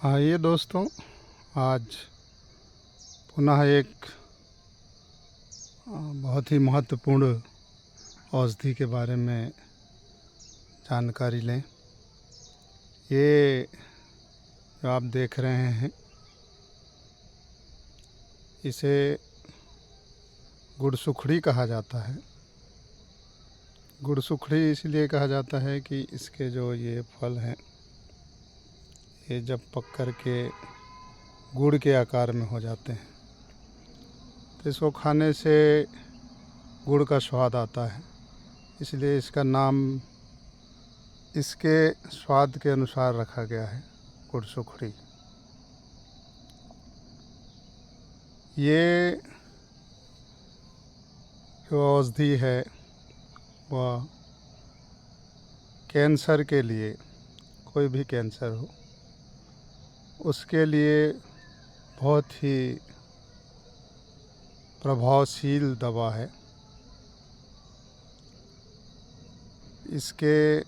आइए दोस्तों, आज पुनः एक बहुत ही महत्वपूर्ण औषधि के बारे में जानकारी लें। ये जो आप देख रहे हैं, इसे गुड़सुखड़ी कहा जाता है। गुड़सुखड़ी इसलिए कहा जाता है कि इसके जो ये फल हैं, ये जब पक कर के गुड़ के आकार में हो जाते हैं तो इसको खाने से गुड़ का स्वाद आता है, इसलिए इसका नाम इसके स्वाद के अनुसार रखा गया है, गुड़सुखड़ी। ये जो औषधि है वह कैंसर के लिए, कोई भी कैंसर हो उसके लिए बहुत ही प्रभावशील दवा है। इसके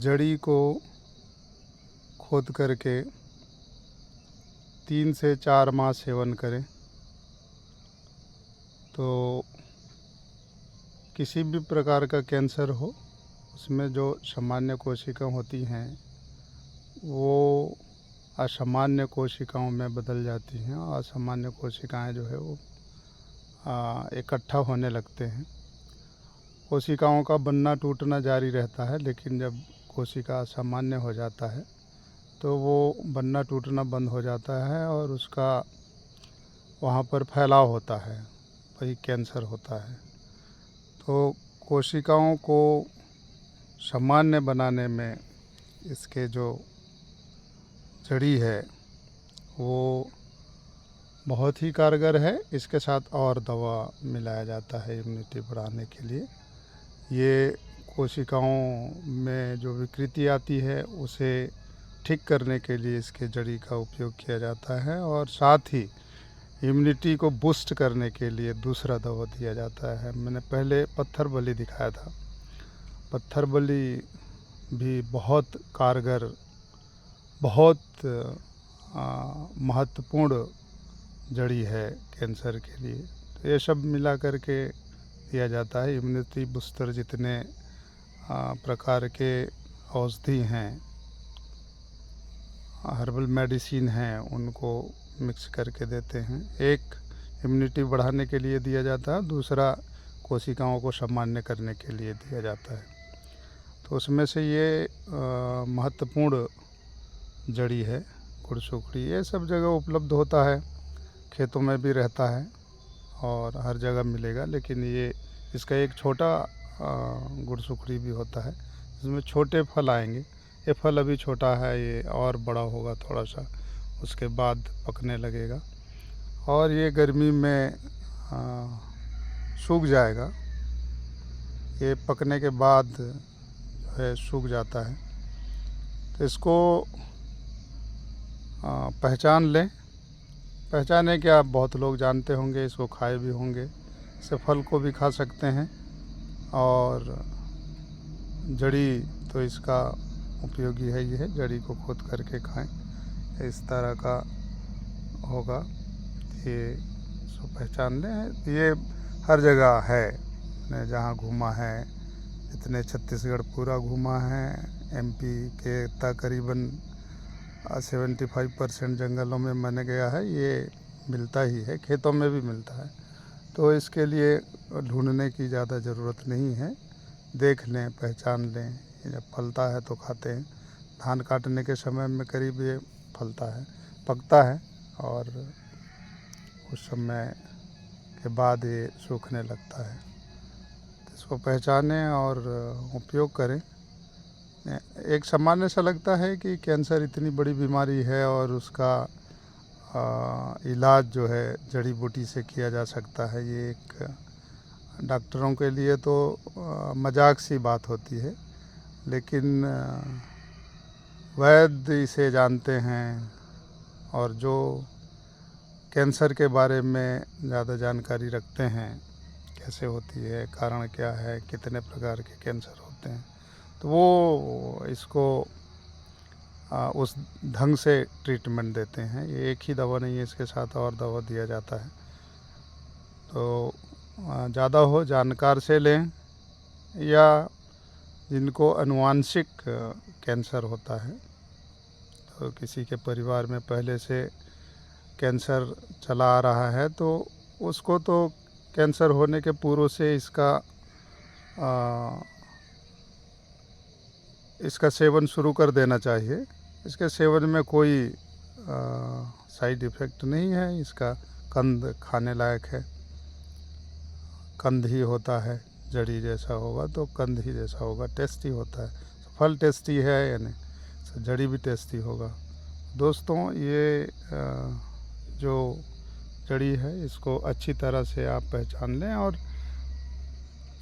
जड़ी को खोद करके 3 से 4 माह सेवन करें तो किसी भी प्रकार का कैंसर हो, उसमें जो सामान्य कोशिकाएं होती हैं वो असामान्य कोशिकाओं में बदल जाती हैं और असामान्य कोशिकाएं जो है वो इकट्ठा होने लगते हैं। कोशिकाओं का बनना टूटना जारी रहता है, लेकिन जब कोशिका असामान्य हो जाता है तो वो बनना टूटना बंद हो जाता है और उसका वहाँ पर फैलाव होता है, वही कैंसर होता है। तो कोशिकाओं को सामान्य बनाने में इसके जो जड़ी है वो बहुत ही कारगर है। इसके साथ और दवा मिलाया जाता है इम्यूनिटी बढ़ाने के लिए। ये कोशिकाओं में जो विकृति आती है उसे ठीक करने के लिए इसके जड़ी का उपयोग किया जाता है और साथ ही इम्यूनिटी को बूस्ट करने के लिए दूसरा दवा दिया जाता है। मैंने पहले पत्थर बली दिखाया था। पत्थर बली भी बहुत कारगर, बहुत महत्वपूर्ण जड़ी है कैंसर के लिए। तो ये सब मिला करके दिया जाता है। इम्यूनिटी बूस्टर जितने प्रकार के औषधि हैं, हर्बल मेडिसिन हैं, उनको मिक्स करके देते हैं। एक इम्यूनिटी बढ़ाने के लिए दिया जाता है, दूसरा कोशिकाओं को सामान्य करने के लिए दिया जाता है। तो उसमें से ये महत्वपूर्ण जड़ी है गुड़सुखड़ी। ये सब जगह उपलब्ध होता है, खेतों में भी रहता है और हर जगह मिलेगा। लेकिन ये इसका एक छोटा गुड़सुखड़ी भी होता है, इसमें छोटे फल आएंगे। ये फल अभी छोटा है, ये और बड़ा होगा थोड़ा सा, उसके बाद पकने लगेगा और ये गर्मी में सूख जाएगा। ये पकने के बाद जो है सूख जाता है। तो इसको पहचान लें। पहचाने कि आप बहुत लोग जानते होंगे, इसको खाए भी होंगे। इसे फल को भी खा सकते हैं और जड़ी तो इसका उपयोगी है ही है, जड़ी को खोद करके खाएं, इस तरह का होगा। ये इसको पहचान लें। ये हर जगह है, मैंने जहाँ घूमा है, इतने छत्तीसगढ़ पूरा घूमा है, एमपी के तकरीबन 75% जंगलों में मैंने गया है। ये मिलता ही है, खेतों में भी मिलता है। तो इसके लिए ढूंढने की ज़्यादा ज़रूरत नहीं है। देख लें, पहचान लें। ये जब फलता है तो खाते हैं। धान काटने के समय में करीब ये फलता है, पकता है और उस समय के बाद ये सूखने लगता है। तो इसको पहचानें और उपयोग करें। एक सामान्य सा लगता है कि कैंसर इतनी बड़ी बीमारी है और उसका इलाज जो है जड़ी बूटी से किया जा सकता है। ये एक डॉक्टरों के लिए तो मजाक सी बात होती है, लेकिन वैद्य इसे जानते हैं और जो कैंसर के बारे में ज़्यादा जानकारी रखते हैं, कैसे होती है, कारण क्या है, कितने प्रकार के कैंसर होते हैं, तो वो इसको उस ढंग से ट्रीटमेंट देते हैं। ये एक ही दवा नहीं है, इसके साथ और दवा दिया जाता है। तो ज़्यादा हो जानकार से लें, या जिनको आनुवांशिक कैंसर होता है, तो किसी के परिवार में पहले से कैंसर चला आ रहा है, तो उसको तो कैंसर होने के पूर्व से इसका सेवन शुरू कर देना चाहिए। इसके सेवन में कोई साइड इफ़ेक्ट नहीं है। इसका कंद खाने लायक है, कंद ही होता है, जड़ी जैसा होगा तो कंद ही जैसा होगा, टेस्टी होता है। फल टेस्टी है यानी जड़ी भी टेस्टी होगा। दोस्तों, ये जो जड़ी है इसको अच्छी तरह से आप पहचान लें, और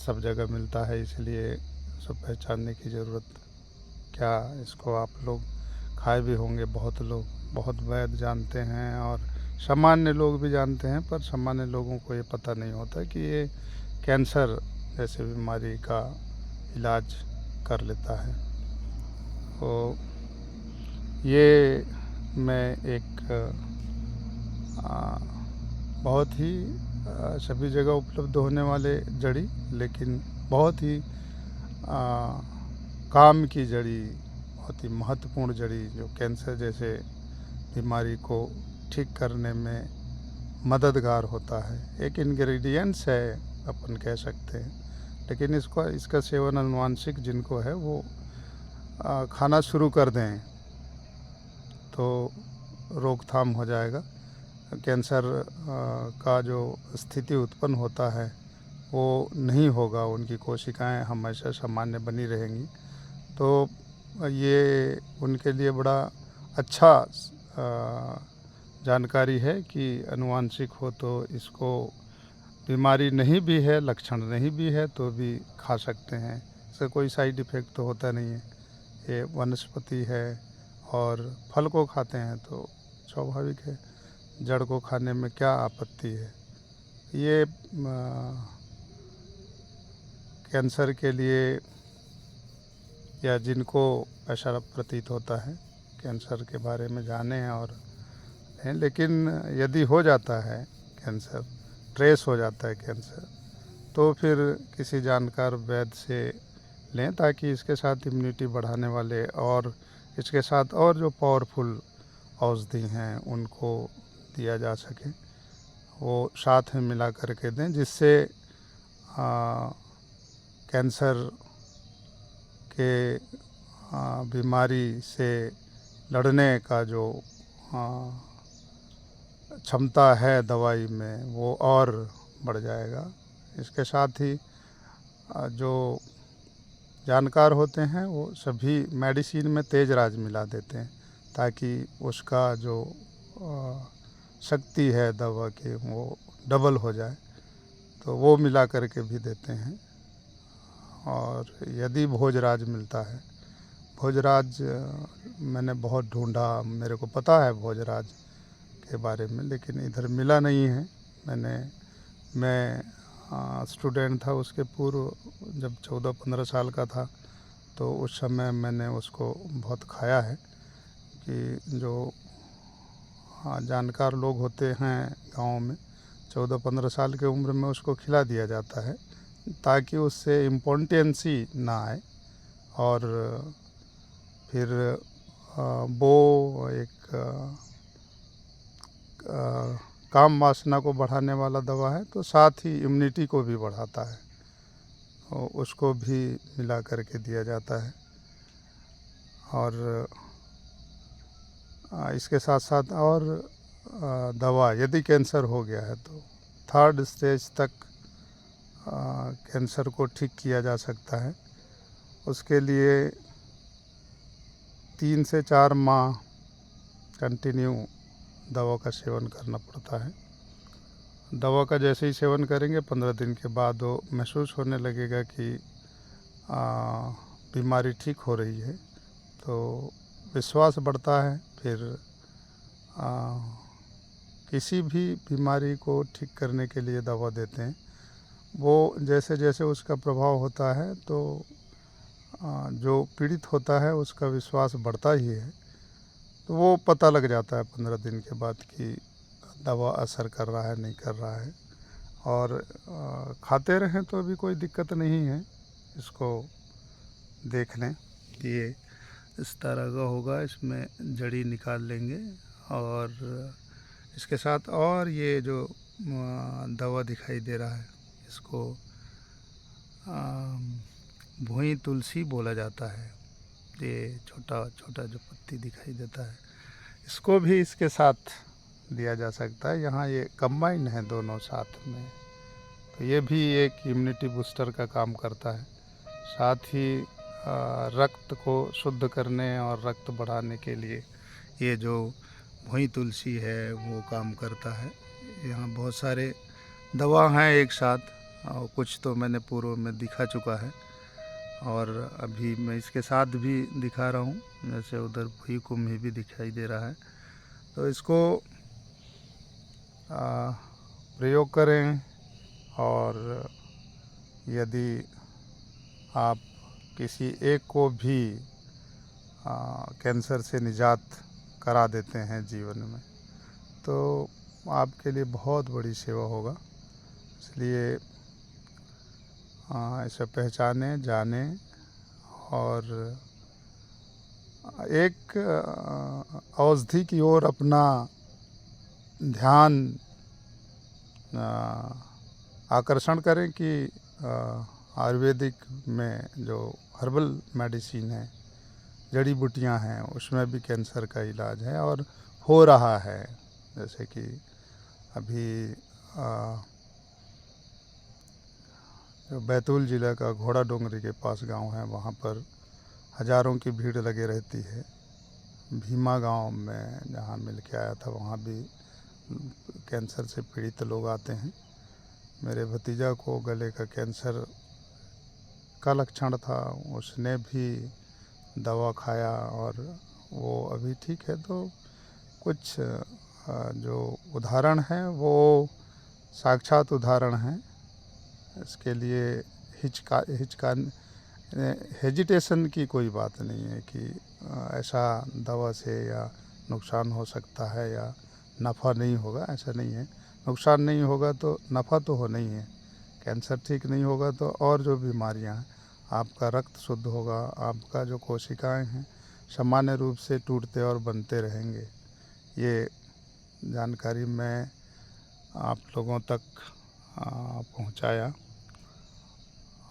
सब जगह मिलता है, इसलिए सब पहचानने की ज़रूरत क्या। इसको आप लोग खाए भी होंगे, बहुत लोग, बहुत वैद्य जानते हैं और सामान्य लोग भी जानते हैं, पर सामान्य लोगों को ये पता नहीं होता कि ये कैंसर जैसे बीमारी का इलाज कर लेता है। तो ये मैं एक बहुत ही सभी जगह उपलब्ध होने वाले जड़ी, लेकिन बहुत ही काम की जड़ी, बहुत ही महत्वपूर्ण जड़ी, जो कैंसर जैसे बीमारी को ठीक करने में मददगार होता है। एक इंग्रेडिएंट्स है अपन कह सकते हैं, लेकिन इसका सेवन आनुवांशिक जिनको है वो खाना शुरू कर दें तो रोकथाम हो जाएगा। कैंसर का जो स्थिति उत्पन्न होता है वो नहीं होगा, उनकी कोशिकाएं हमेशा सामान्य बनी रहेंगी। तो ये उनके लिए बड़ा अच्छा जानकारी है कि आनुवांशिक हो तो इसको बीमारी नहीं भी है, लक्षण नहीं भी है तो भी खा सकते हैं। इससे कोई साइड इफ़ेक्ट तो होता नहीं है। ये वनस्पति है और फल को खाते हैं तो स्वाभाविक है, जड़ को खाने में क्या आपत्ति है। ये कैंसर के लिए, या जिनको ऐसा प्रतीत होता है कैंसर के बारे में जाने और हैं, लेकिन यदि हो जाता है कैंसर, ट्रेस हो जाता है कैंसर, तो फिर किसी जानकार वैद्य से लें, ताकि इसके साथ इम्यूनिटी बढ़ाने वाले और इसके साथ और जो पावरफुल औषधि हैं उनको दिया जा सके, वो साथ में मिला करके दें, जिससे कैंसर के बीमारी से लड़ने का जो क्षमता है दवाई में वो और बढ़ जाएगा। इसके साथ ही जो जानकार होते हैं वो सभी मेडिसिन में तेज राज मिला देते हैं, ताकि उसका जो शक्ति है दवा की वो डबल हो जाए, तो वो मिला करके भी देते हैं। और यदि भोजराज मिलता है, भोजराज मैंने बहुत ढूंढा, मेरे को पता है भोजराज के बारे में, लेकिन इधर मिला नहीं है। मैं स्टूडेंट था, उसके पूर्व जब 14-15 साल का था तो उस समय मैंने उसको बहुत खाया है। कि जो जानकार लोग होते हैं गांव में, 14-15 साल की उम्र में उसको खिला दिया जाता है, ताकि उससे इम्पोटेंसी ना आए, और फिर वो एक काम वासना को बढ़ाने वाला दवा है, तो साथ ही इम्यूनिटी को भी बढ़ाता है, तो उसको भी मिला करके दिया जाता है। और इसके साथ साथ और दवा, यदि कैंसर हो गया है तो 3rd स्टेज तक कैंसर को ठीक किया जा सकता है। उसके लिए 3 से 4 माह कंटिन्यू दवा का सेवन करना पड़ता है। दवा का जैसे ही सेवन करेंगे 15 दिन के बाद वो महसूस होने लगेगा कि बीमारी ठीक हो रही है, तो विश्वास बढ़ता है। फिर किसी भी बीमारी को ठीक करने के लिए दवा देते हैं, वो जैसे जैसे उसका प्रभाव होता है तो जो पीड़ित होता है उसका विश्वास बढ़ता ही है तो वो पता लग जाता है 15 दिन के बाद कि दवा असर कर रहा है नहीं कर रहा है। और खाते रहें तो भी कोई दिक्कत नहीं है। इसको देख लें कि ये इस तरह का होगा, इसमें जड़ी निकाल लेंगे। और इसके साथ और ये जो दवा दिखाई दे रहा है, इसको भुई तुलसी बोला जाता है। ये छोटा छोटा जो पत्ती दिखाई देता है, इसको भी इसके साथ दिया जा सकता है। यहाँ ये कंबाइन है दोनों साथ में, तो ये भी एक इम्यूनिटी बूस्टर का काम करता है। साथ ही रक्त को शुद्ध करने और रक्त बढ़ाने के लिए ये जो भुई तुलसी है वो काम करता है। यहाँ बहुत सारे दवा हैं एक साथ, और कुछ तो मैंने पूर्व में दिखा चुका है और अभी मैं इसके साथ भी दिखा रहा हूँ। जैसे उधर भुई कुम्ही भी दिखाई दे रहा है। तो इसको प्रयोग करें। और यदि आप किसी एक को भी कैंसर से निजात करा देते हैं जीवन में, तो आपके लिए बहुत बड़ी सेवा होगा। इसलिए इसे पहचानें, जानें और एक औषधि की ओर अपना ध्यान आकर्षण करें कि आयुर्वेदिक में जो हर्बल मेडिसिन है, जड़ी बूटियां हैं, उसमें भी कैंसर का इलाज है और हो रहा है। जैसे कि अभी जो बैतूल ज़िला का घोड़ा डोंगरी के पास गांव है, वहां पर हज़ारों की भीड़ लगे रहती है। भीमा गांव में जहां मिल के आया था, वहां भी कैंसर से पीड़ित लोग आते हैं। मेरे भतीजा को गले का कैंसर का लक्षण था, उसने भी दवा खाया और वो अभी ठीक है। तो कुछ जो उदाहरण हैं वो साक्षात उदाहरण हैं। इसके लिए हेजिटेशन की कोई बात नहीं है कि ऐसा दवा से या नुकसान हो सकता है या नफ़ा नहीं होगा, ऐसा नहीं है। नुकसान नहीं होगा तो नफ़ा तो होना ही है। कैंसर ठीक नहीं होगा तो और जो बीमारियां हैं, आपका रक्त शुद्ध होगा, आपका जो कोशिकाएं हैं सामान्य रूप से टूटते और बनते रहेंगे। ये जानकारी मैं आप लोगों तक पहुंचाया,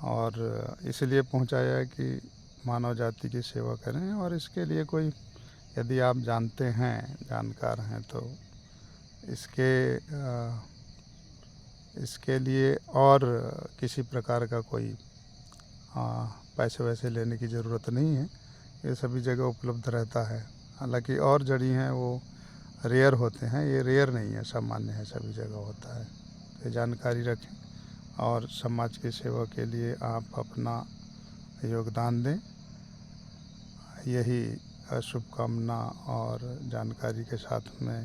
और इसलिए पहुंचाया कि मानव जाति की सेवा करें। और इसके लिए कोई यदि आप जानते हैं, जानकार हैं, तो इसके लिए और किसी प्रकार का कोई पैसे वैसे लेने की ज़रूरत नहीं है। ये सभी जगह उपलब्ध रहता है। हालांकि और जड़ी हैं वो रेयर होते हैं, ये रेयर नहीं है, सामान्य है, सभी जगह होता है। ये जानकारी रखें और समाज की सेवा के लिए आप अपना योगदान दें। यही शुभकामना और जानकारी के साथ मैं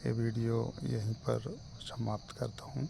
ये वीडियो यहीं पर समाप्त करता हूँ।